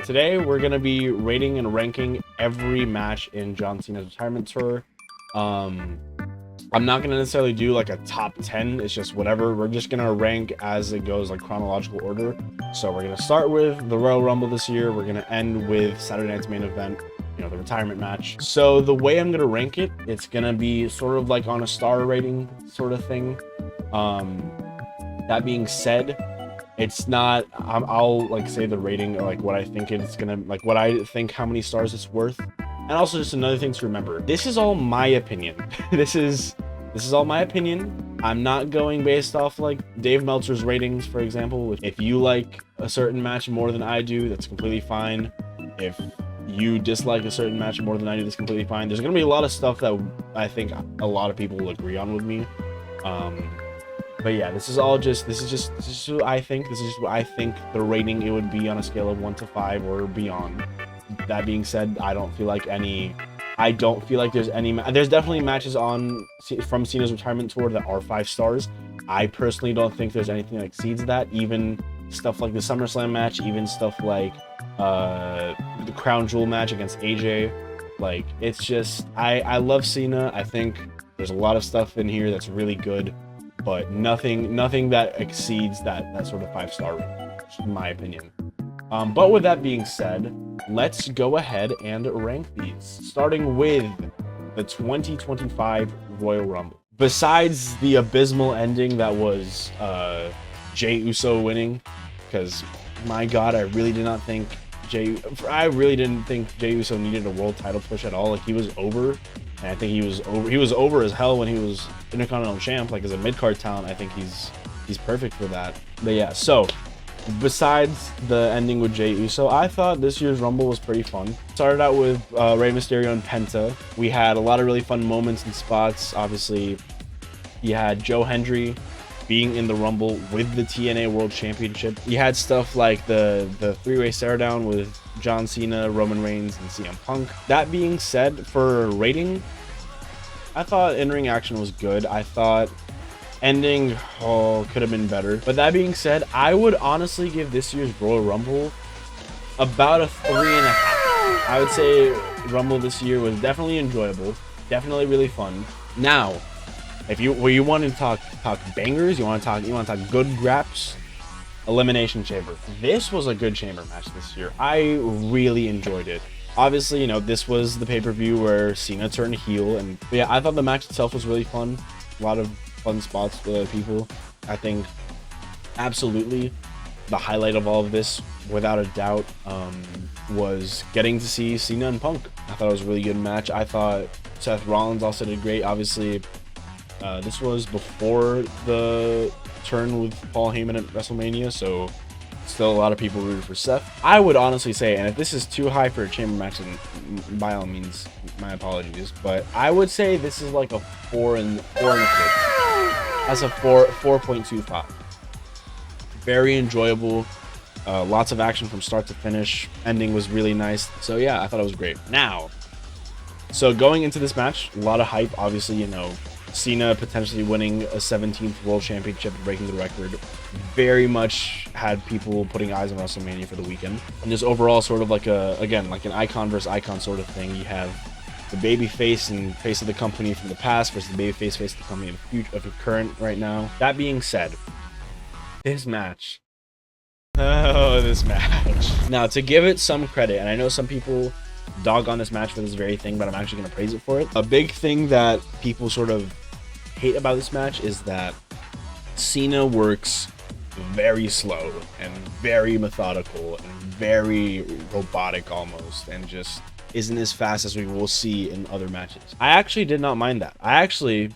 Today we're gonna be rating and ranking every match in John Cena's retirement tour. I'm not gonna necessarily do like a top 10. It's just whatever. We're just gonna rank as it goes, like chronological order. So we're gonna start with the Royal Rumble this year. We're gonna end with Saturday night's main event, the retirement match. So the way I'm gonna rank it, it's gonna be sort of like on a star rating sort of thing. That being said, it's not, I'll like say the rating or like what I think it's gonna, like what I think how many stars it's worth. And also just another thing to remember, this is all my opinion. This is all my opinion. I'm not going based off like Dave Meltzer's ratings, for example. If you like a certain match more than I do, that's completely fine. If you dislike a certain match more than I do, that's completely fine. There's gonna be a lot of stuff that I think a lot of people will agree on with me. But yeah, this is just what I think. This is just what I think the rating it would be on a scale of 1 to 5 or beyond. That being said, I don't feel like there's any. There's definitely matches from Cena's retirement tour that are 5 stars. I personally don't think there's anything that exceeds that. Even stuff like the SummerSlam match, even stuff like the Crown Jewel match against AJ. Like, it's just, I love Cena. I think there's a lot of stuff in here that's really good, but nothing that exceeds that sort of 5-star rating, in my opinion. But with that being said, let's go ahead and rank these, starting with the 2025 Royal Rumble. Besides the abysmal ending that was Jey Uso winning, because my God, I really didn't think Jey Uso needed a world title push at all. Like, he was over, and I think he was over as hell when he was Intercontinental Champ. Like, as a mid-card talent, I think he's perfect for that. But yeah, so besides the ending with Jey Uso, I thought this year's Rumble was pretty fun. Started out with Rey Mysterio and Penta. We had a lot of really fun moments and spots. Obviously, you had Joe Hendry being in the Rumble with the TNA World Championship. You had stuff like the 3-way stare down with John Cena, Roman Reigns, and CM Punk. That being said, for rating, I thought in-ring action was good. I thought ending could have been better. But that being said, I would honestly give this year's Royal Rumble about a 3.5. I would say Rumble this year was definitely enjoyable, definitely really fun. Now, if you want to talk bangers, you want to talk good graps, Elimination Chamber. This was a good chamber match this year. I really enjoyed it. Obviously, this was the pay-per-view where Cena turned heel, and yeah, I thought the match itself was really fun. A lot of fun spots with other people. I think absolutely the highlight of all of this, without a doubt, was getting to see Cena and Punk. I thought it was a really good match. I thought Seth Rollins also did great. Obviously, this was before the turn with Paul Heyman at WrestleMania, so still a lot of people rooted for Seth. I would honestly say, and if this is too high for a chamber match, then by all means, my apologies, but I would say this is like a 4 and 6. That's a 4.25. Very enjoyable. Lots of action from start to finish. Ending was really nice. So yeah, I thought it was great. Now, so going into this match, a lot of hype. Obviously, Cena potentially winning a 17th World Championship and breaking the record very much had people putting eyes on WrestleMania for the weekend. And just overall sort of like an icon versus icon sort of thing. You have the baby face and face of the company from the past versus the baby face of the company of the current right now. That being said, this match. Oh, this match. Now, to give it some credit, and I know some people dog on this match for this very thing, but I'm actually going to praise it for it. A big thing that people sort of hate about this match is that Cena works very slow and very methodical and very robotic almost, and just isn't as fast as we will see in other matches. I actually did not mind that. I actually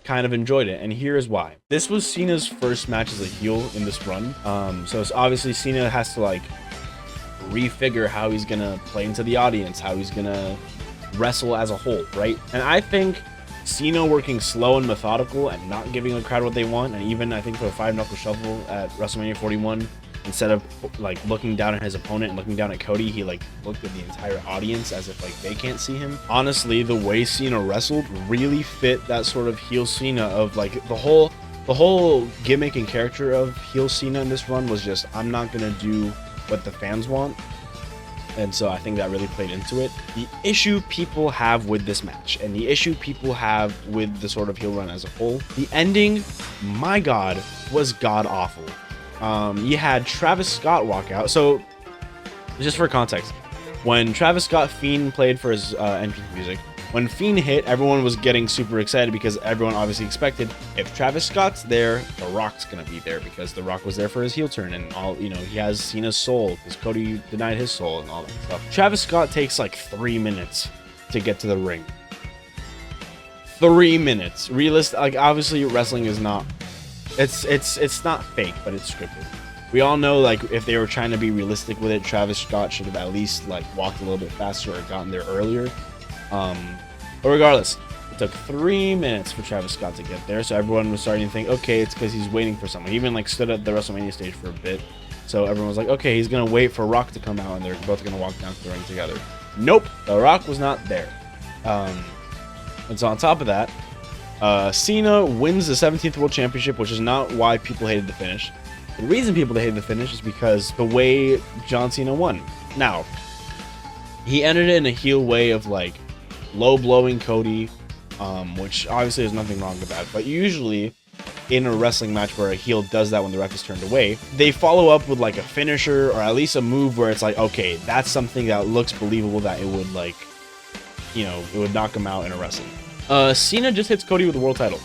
kind of enjoyed it, and here is why. This was Cena's first match as a heel in this run, so it's obviously Cena has to like refigure how he's gonna play into the audience, how he's gonna wrestle as a whole, right? And I think Cena working slow and methodical and not giving the crowd what they want, and even I think for a 5-knuckle shuffle at WrestleMania 41, instead of like looking down at his opponent and looking down at Cody, he like looked at the entire audience as if like they can't see him. Honestly, the way Cena wrestled really fit that sort of heel Cena of like the whole gimmick and character of heel Cena in this run was just, I'm not gonna do what the fans want. And so I think that really played into it. The issue people have with this match, and the issue people have with the sort of heel run as a whole, the ending, my God, was god awful. You had Travis Scott walk out. So, just for context, when Travis Scott Fiend played for his entrance music, when Fiend hit, everyone was getting super excited because everyone obviously expected, if Travis Scott's there, The Rock's gonna be there, because The Rock was there for his heel turn, and all, you know, he has Cena's soul because Cody denied his soul and all that stuff. Travis Scott takes like 3 minutes to get to the ring. 3 minutes. Realistic, like, obviously wrestling is not, it's not fake, but it's scripted. We all know, like, if they were trying to be realistic with it, Travis Scott should have at least like walked a little bit faster or gotten there earlier. But regardless, it took 3 minutes for Travis Scott to get there, so everyone was starting to think, okay, it's because he's waiting for someone. He even like stood at the WrestleMania stage for a bit, so everyone was like, okay, he's gonna wait for Rock to come out, and they're both gonna walk down to the ring together. Nope, The Rock was not there. And so on top of that, Cena wins the 17th World Championship, which is not why people hated the finish. The reason people hated the finish is because the way John Cena won. Now, he ended it in a heel way of like low blowing Cody, which obviously there's nothing wrong with that, but usually in a wrestling match where a heel does that when the ref is turned away, they follow up with like a finisher or at least a move where it's like, okay, that's something that looks believable, that it would, like, you know, it would knock him out in a wrestling. Cena just hits Cody with the world title,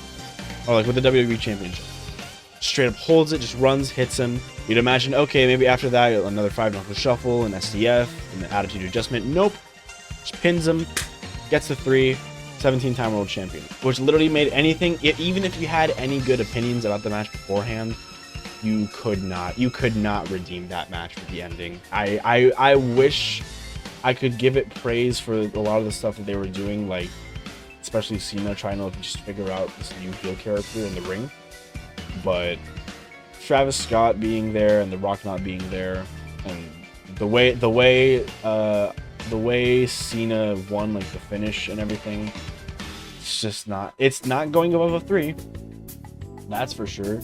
or like with the WWE Championship. Straight up holds it, just runs, hits him. You'd imagine, okay, maybe after that another 5-knuckle shuffle, an STF, and an attitude adjustment. Nope, just pins him. Gets the 3, 17-time world champion, which literally made anything, even if you had any good opinions about the match beforehand, you could not redeem that match with the ending. I wish I could give it praise for a lot of the stuff that they were doing, like especially Cena trying to just figure out this new heel character in the ring, but Travis Scott being there and The Rock not being there, and the way Cena won, like the finish and everything, it's not going above a 3. That's for sure.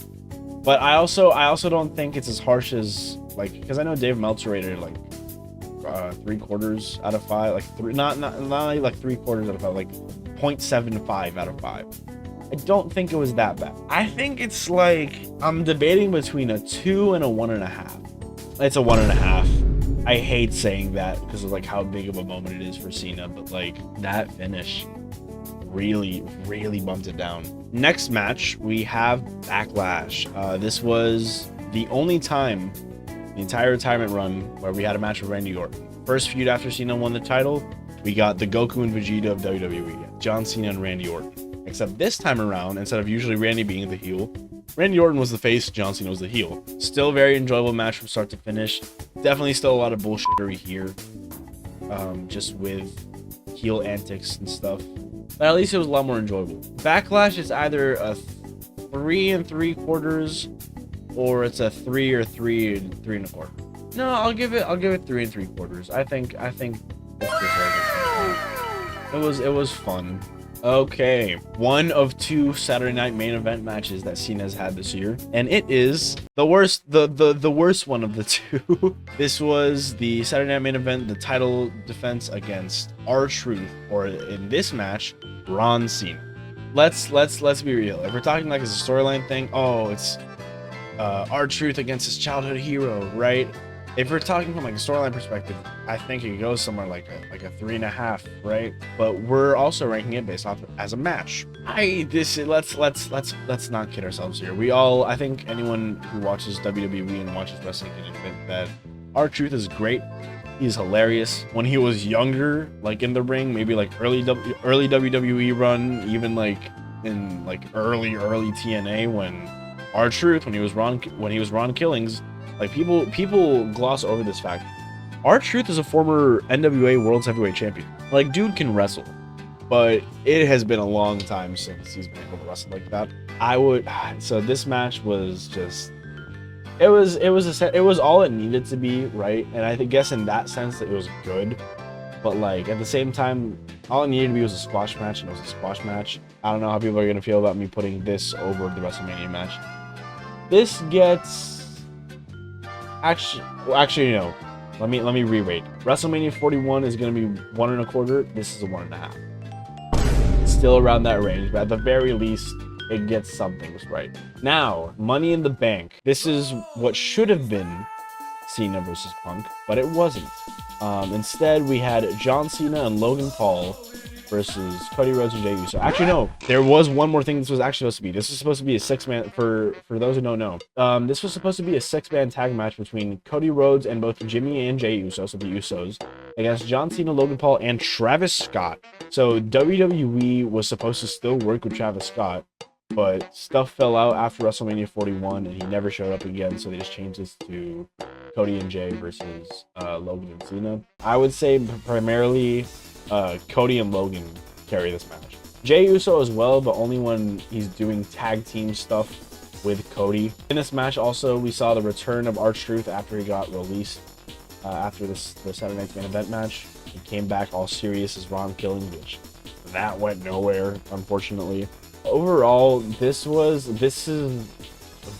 But I also don't think it's as harsh as, like, because I know Dave Meltzer rated it like 3/4 out of 5, like not like 3/4 out of 5, like 0.75 out of 5. I don't think it was that bad. I think it's like, I'm debating between a 2 and a 1.5. It's a 1.5. I hate saying that because of like how big of a moment it is for Cena, but like that finish really bumped it down. Next match, we have Backlash. This was the only time the entire retirement run where we had a match with Randy Orton. First feud after Cena won the title, we got the Goku and Vegeta of WWE, John Cena and Randy Orton. Except this time around, instead of usually Randy being the heel, Randy Orton was the face, John Cena was the heel. Still a very enjoyable match from start to finish. Definitely still a lot of bullshittery here, just with heel antics and stuff. But at least it was a lot more enjoyable. Backlash is either a 3 3/4, or it's a 3 or 3 3/4. No, I'll give it 3 3/4. I think it was fun. Okay, one of 2 Saturday Night Main Event matches that Cena's had this year, and it is the worst one of the 2. This was the Saturday Night Main Event, the title defense against R-Truth, or in this match, Ron Cena. Let's be real. If we're talking like it's a storyline thing, oh, it's R-Truth against his childhood hero, right? If we're talking from like a storyline perspective, I think it goes somewhere like a 3.5, right? But we're also ranking it based off as a match. Let's not kid ourselves here. I think anyone who watches WWE and watches wrestling can admit that R-Truth is great. He's hilarious. When he was younger, like in the ring, maybe like early WWE run, even like in like early TNA, when R-Truth, when he was Ron Killings. Like, people gloss over this fact. R-Truth is a former NWA World's Heavyweight Champion. Like, dude can wrestle, but it has been a long time since he's been able to wrestle like that. So this match was just, it was all it needed to be, right? And I guess in that sense that it was good, but like at the same time, all it needed to be was a squash match, and it was a squash match. I don't know how people are gonna feel about me putting this over the WrestleMania match. This gets, actually no. Let me re-rate. WrestleMania 41 is gonna be 1.25. This is a 1.5. Still around that range, but at the very least, it gets some things right. Now, Money in the Bank. This is what should have been Cena versus Punk, but it wasn't. Instead, we had John Cena and Logan Paul versus Cody Rhodes and Jey Uso. Actually, no. There was one more thing this was actually supposed to be. This was supposed to be a six-man, for those who don't know. This was supposed to be a six-man tag match between Cody Rhodes and both Jimmy and Jey Uso, so the Usos, against John Cena, Logan Paul, and Travis Scott. So WWE was supposed to still work with Travis Scott, but stuff fell out after WrestleMania 41, and he never showed up again, so they just changed this to Cody and Jey versus Logan and Cena. I would say primarily Cody and Logan carry this match. Jey Uso as well, but only when he's doing tag team stuff with Cody. In this match also, we saw the return of R-Truth after he got released after the Saturday Night's Main Event match. He came back all serious as Ron Killing, which that went nowhere, unfortunately. Overall, this is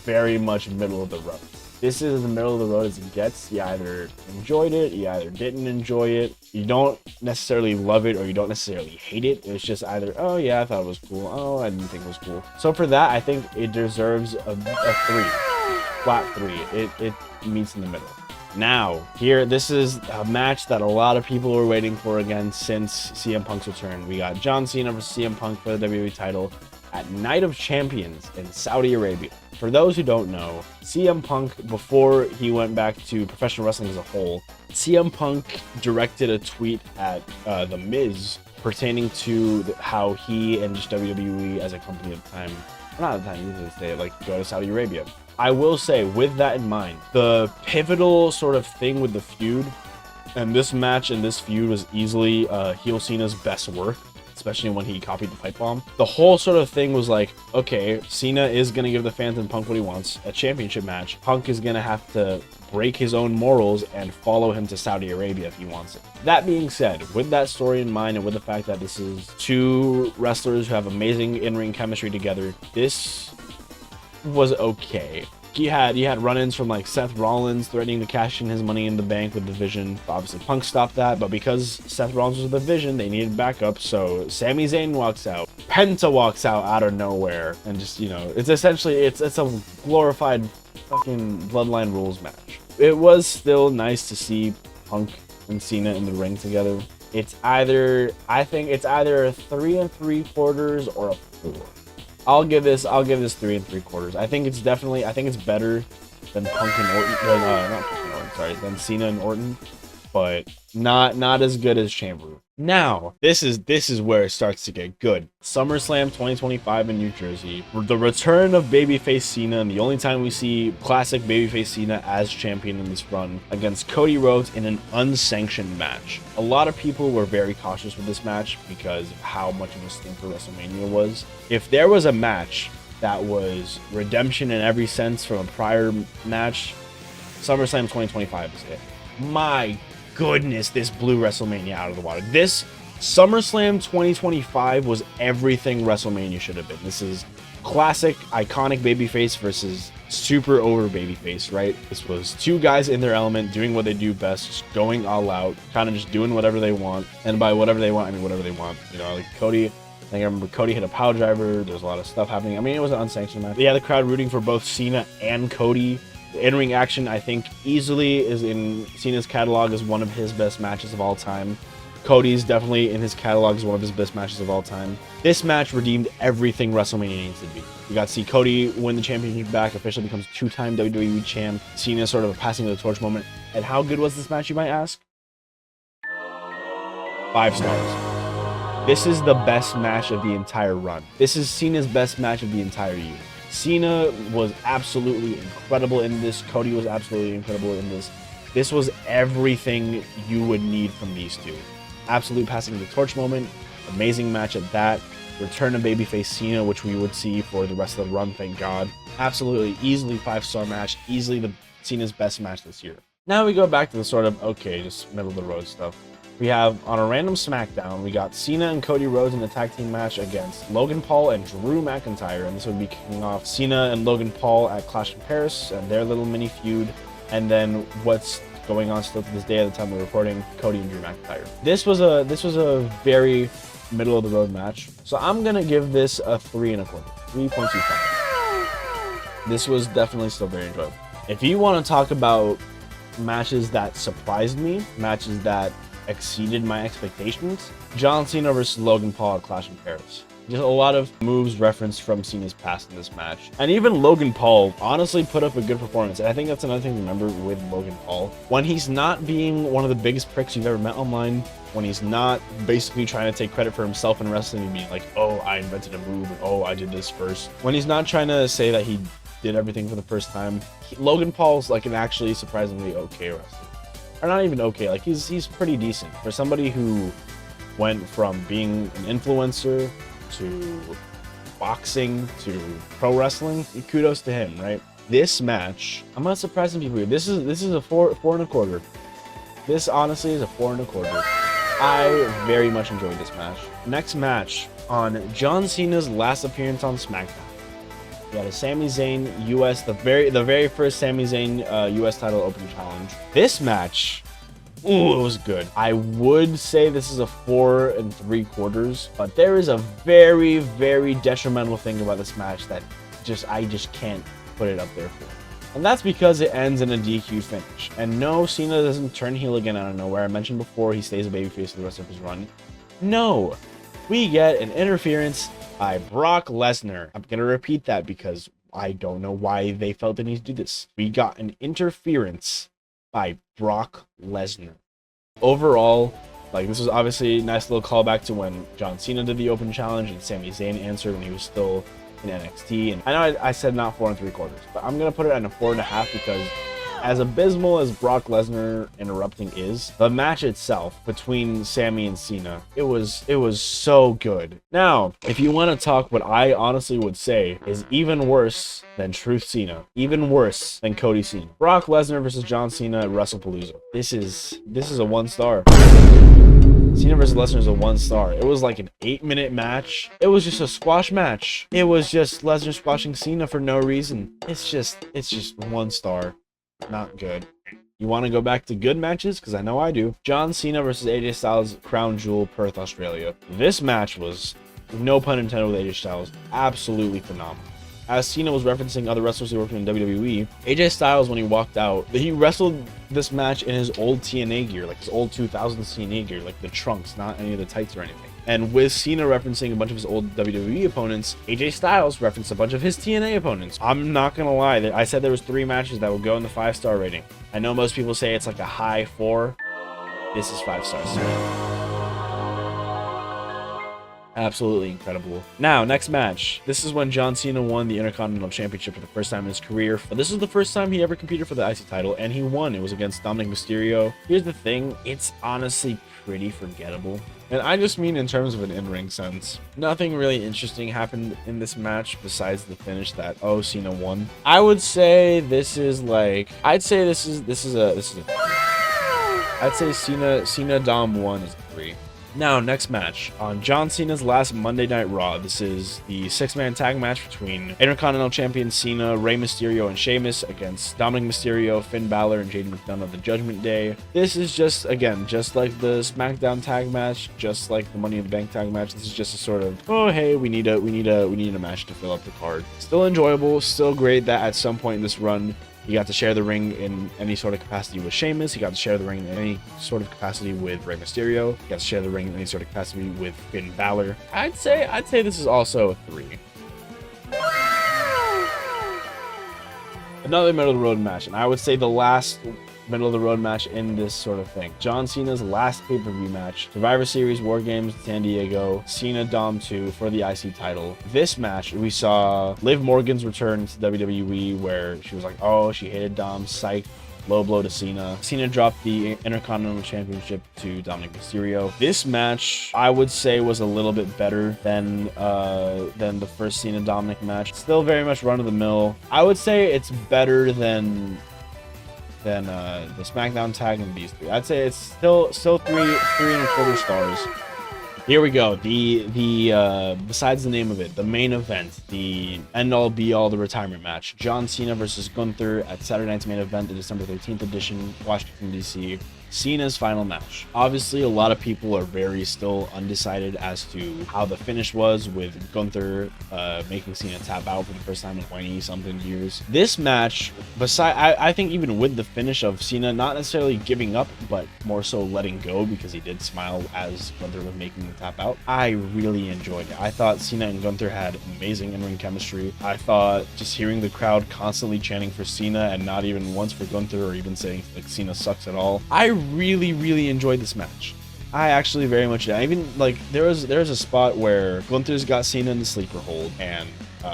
very much middle of the road. This is the middle of the road as it gets. You either enjoyed it, you either didn't enjoy it. You don't necessarily love it or you don't necessarily hate it. It's just either, oh yeah, I thought it was cool. Oh, I didn't think it was cool. So for that, I think it deserves a 3, flat 3. It meets in the middle. Now, here, this is a match that a lot of people were waiting for again since CM Punk's return. We got John Cena versus CM Punk for the WWE title at Night of Champions in Saudi Arabia. For those who don't know, CM Punk, before he went back to professional wrestling as a whole, CM Punk directed a tweet at The Miz pertaining to how he and just WWE as a company at the time, not at the time, usually say, like, go to Saudi Arabia. I will say, with that in mind, the pivotal sort of thing with the feud, and this match and this feud was easily heel Cena's best work, especially when he copied the pipe bomb. The whole sort of thing was like, okay, Cena is going to give the fans and Punk what he wants, a championship match. Punk is going to have to break his own morals and follow him to Saudi Arabia if he wants it. That being said, with that story in mind and with the fact that this is two wrestlers who have amazing in-ring chemistry together, this was okay. You had run-ins from like Seth Rollins threatening to cash in his Money in the Bank with the Vision. Obviously, Punk stopped that, but because Seth Rollins was with the Vision, they needed backup. So Sami Zayn walks out, Penta walks out of nowhere, and just, you know, it's essentially it's a glorified fucking Bloodline Rules match. It was still nice to see Punk and Cena in the ring together. I think it's either a 3 3/4 or a 4. I'll give this 3 3/4. I think it's better than Punk and Orton, than Cena and Orton, but not as good as Chamber. Now, this is where it starts to get good. SummerSlam 2025 in New Jersey. The return of babyface Cena, and the only time we see classic babyface Cena as champion in this run, against Cody Rhodes in an unsanctioned match. A lot of people were very cautious with this match because of how much of a stinker WrestleMania was. If there was a match that was redemption in every sense from a prior match, SummerSlam 2025 is it. My goodness, this blew WrestleMania out of the water. This SummerSlam 2025 was everything WrestleMania should have been. This is classic, iconic babyface versus super over babyface, right? This was two guys in their element, doing what they do best, just going all out, kind of just doing whatever they want. And by whatever they want, I mean whatever they want. You know, like Cody, I remember Cody hit a power driver. There's a lot of stuff happening. I mean, it was an unsanctioned match. Yeah, the crowd rooting for both Cena and Cody. The in-ring action, I think, easily is in Cena's catalog as one of his best matches of all time. Cody's definitely in his catalog as one of his best matches of all time. This match redeemed everything WrestleMania needs to be. We got to see Cody win the championship back, officially becomes 2-time WWE champ. Cena sort of a passing of the torch moment. And how good was this match, you might ask? 5 stars. This is the best match of the entire run. This is Cena's best match of the entire year. Cena was absolutely incredible in this. Cody was absolutely incredible in this. This was everything you would need from these two. Absolute passing of the torch moment. Amazing match at that. Return of babyface Cena, which we would see for the rest of the run, thank God. Absolutely, easily 5-star match. Easily the Cena's best match this year. Now we go back to the sort of, okay, just middle of the road stuff. We have, on a random SmackDown, we got Cena and Cody Rhodes in a tag team match against Logan Paul and Drew McIntyre, and this would be kicking off Cena and Logan Paul at Clash in Paris and their little mini feud. And then what's going on still to this day at the time we're recording, Cody and Drew McIntyre. This was a very middle of the road match. So I'm gonna give this a 3 1/4, 3.25. This was definitely still very enjoyable. If you want to talk about matches that surprised me, matches that exceeded my expectations, John Cena versus Logan Paul at Clash in Paris. Just a lot of moves referenced from Cena's past in this match. And even Logan Paul honestly put up a good performance. And I think that's another thing to remember with Logan Paul. When he's not being one of the biggest pricks you've ever met online, when he's not basically trying to take credit for himself in wrestling and being like, oh, I invented a move, and oh, I did this first. When he's not trying to say that he did everything for the first time, Logan Paul's like an actually surprisingly okay wrestler. Or not even okay, like he's pretty decent. For somebody who went from being an influencer to boxing to pro wrestling, kudos to him, right? This match, I'm not surprising people here. This is a 4 1/4. This honestly is a 4 1/4. I very much enjoyed this match. Next match on John Cena's last appearance on SmackDown. We had a Sami Zayn US, the very first Sami Zayn US title open challenge. This match, ooh, it was good. I would say this is a 4 3/4, but there is a very, very detrimental thing about this match that I just can't put it up there for. And that's because it ends in a DQ finish. And no, Cena doesn't turn heel again out of nowhere. I mentioned before he stays a babyface for the rest of his run. No, we get an interference by Brock Lesnar. I'm going to repeat that because I don't know why they felt the need to do this. We got an interference by Brock Lesnar. Overall, like, this was obviously a nice little callback to when John Cena did the open challenge and Sami Zayn answered when he was still in NXT. And I know I said not 4 3/4, but I'm going to put it at a 4.5 because as abysmal as Brock Lesnar interrupting is, the match itself between Sami and Cena, it was so good. Now, if you want to talk what I honestly would say is even worse than Truth Cena, even worse than Cody Cena, Brock Lesnar versus John Cena at WrestlePalooza. This is a 1 star. Cena versus Lesnar is a 1 star. It was like an 8-minute match. It was just a squash match. It was just Lesnar squashing Cena for no reason. It's just 1 star. Not good. You want to go back to good matches? Because I know I do. John Cena versus AJ Styles, Crown Jewel, Perth, Australia. This match was, no pun intended with AJ Styles, absolutely phenomenal. As Cena was referencing other wrestlers who worked in WWE, AJ Styles, when he walked out, he wrestled this match in his old TNA gear, like his old 2000s TNA gear, like the trunks, not any of the tights or anything. And with Cena referencing a bunch of his old WWE opponents, AJ Styles referenced a bunch of his TNA opponents. I'm not gonna lie, I said there was 3 matches that would go in the 5-star rating. I know most people say it's like a high 4. This is 5 stars. Absolutely incredible. Now, next match. This is when John Cena won the Intercontinental Championship for the first time in his career. But this was the first time he ever competed for the IC title, and he won. It was against Dominic Mysterio. Here's the thing. It's honestly pretty forgettable. And I just mean in terms of an in-ring sense. Nothing really interesting happened in this match besides the finish that, oh, Cena won. I would say this is like, I'd say Cena Dom 1 is a 3. Now, next match. On John Cena's last Monday Night Raw, this is the 6-man tag match between Intercontinental Champion Cena, Rey Mysterio, and Sheamus against Dominic Mysterio, Finn Balor, and Jaden McDonough of the Judgment Day. This is just, again, just like the SmackDown tag match, just like the Money in the Bank tag match. This is just a sort of, oh, hey, we need a match to fill up the card. Still enjoyable, still great that at some point in this run, he got to share the ring in any sort of capacity with Sheamus. He got to share the ring in any sort of capacity with Rey Mysterio. He got to share the ring in any sort of capacity with Finn Balor. I'd say this is also a 3. Another middle of the road match, and I would say the last middle of the road match in this sort of thing. John Cena's last pay-per-view match, Survivor Series War Games San Diego, Cena Dom 2 for the IC title. This match, we saw Liv Morgan's return to WWE where she was like, oh, she hated Dom, psych, low blow to Cena. Cena dropped the Intercontinental Championship to Dominic Mysterio. This match, I would say, was a little bit better than the first Cena Dominic match. Still very much run-of-the-mill. I would say it's better than the SmackDown tag and these 3. I'd say it's still 3 3.25 stars. Here we go. The besides the name of it, the main event, the end all be all, the retirement match. John Cena versus Gunther at Saturday night's main event, the December 13th edition, Washington D.C. Cena's final match. Obviously, a lot of people are very still undecided as to how the finish was, with Gunther making Cena tap out for the first time in 20 something years. This match, I think even with the finish of Cena not necessarily giving up, but more so letting go, because he did smile as Gunther was making the tap out, I really enjoyed it. I thought Cena and Gunther had amazing in-ring chemistry. I thought just hearing the crowd constantly chanting for Cena and not even once for Gunther, or even saying like Cena sucks at all, I really enjoyed this match. I actually very much did. I even like there's a spot where Gunther's got Cena in the sleeper hold, and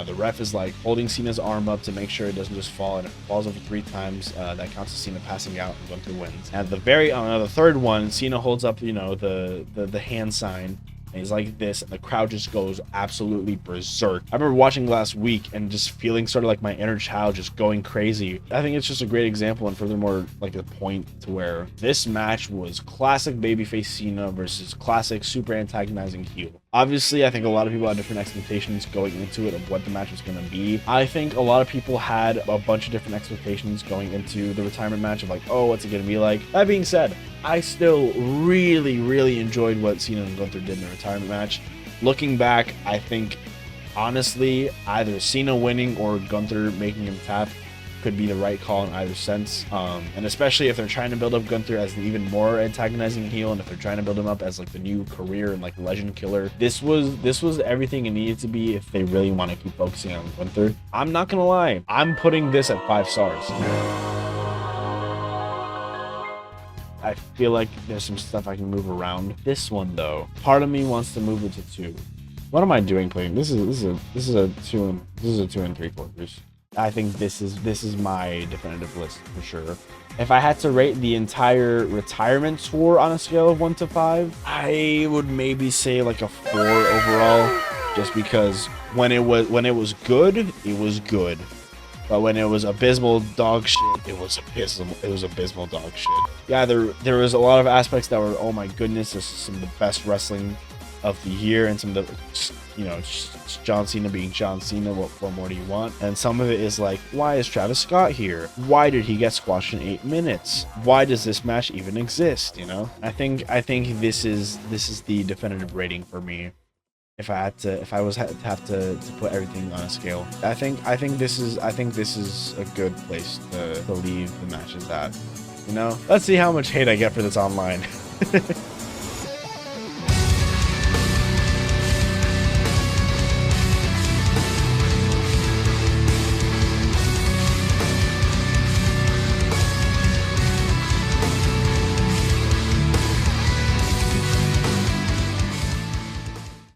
the ref is like holding Cena's arm up to make sure it doesn't just fall, and if it falls over 3 times, that counts as Cena passing out and Gunther wins. And the third one, Cena holds up, you know, the hand sign, and he's like this, and the crowd just goes absolutely berserk. I remember watching last week and just feeling sort of like my inner child just going crazy. I think it's just a great example, and furthermore, like a point to where this match was classic babyface Cena versus classic super antagonizing heel. Obviously, I think a lot of people had different expectations going into it of what the match was going to be. I think a lot of people had a bunch of different expectations going into the retirement match of like, oh, what's it going to be like? That being said, I still really enjoyed what Cena and Gunther did in the retirement match. Looking back, I think, honestly, either Cena winning or Gunther making him tap could be the right call in either sense. And especially if they're trying to build up Gunther as the even more antagonizing heel, and if they're trying to build him up as like the new career and like legend killer, this was everything it needed to be if they really want to keep focusing on Gunther. I'm not gonna lie, I'm putting this at 5 stars. I feel like there's some stuff I can move around. This one though, part of me wants to move it to 2. What am I doing playing? This is a 2 and 3/4. I think this is my definitive list for sure. If I had to rate the entire retirement tour on a scale of 1 to 5, I would maybe say like a 4 overall, just because when it was good, it was good. But when it was abysmal dog shit, it was abysmal dog shit. Yeah, there was a lot of aspects that were, oh my goodness, this is some of the best wrestling of the year, and some of the, you know, John Cena being John Cena, what more do you want? And some of it is like, why is Travis Scott here? Why did he get squashed in 8 minutes? Why does this match even exist? You know, I think this is the definitive rating for me. If I was to have to put everything on a scale, I think this is a good place to leave the matches at. You know, let's see how much hate I get for this online.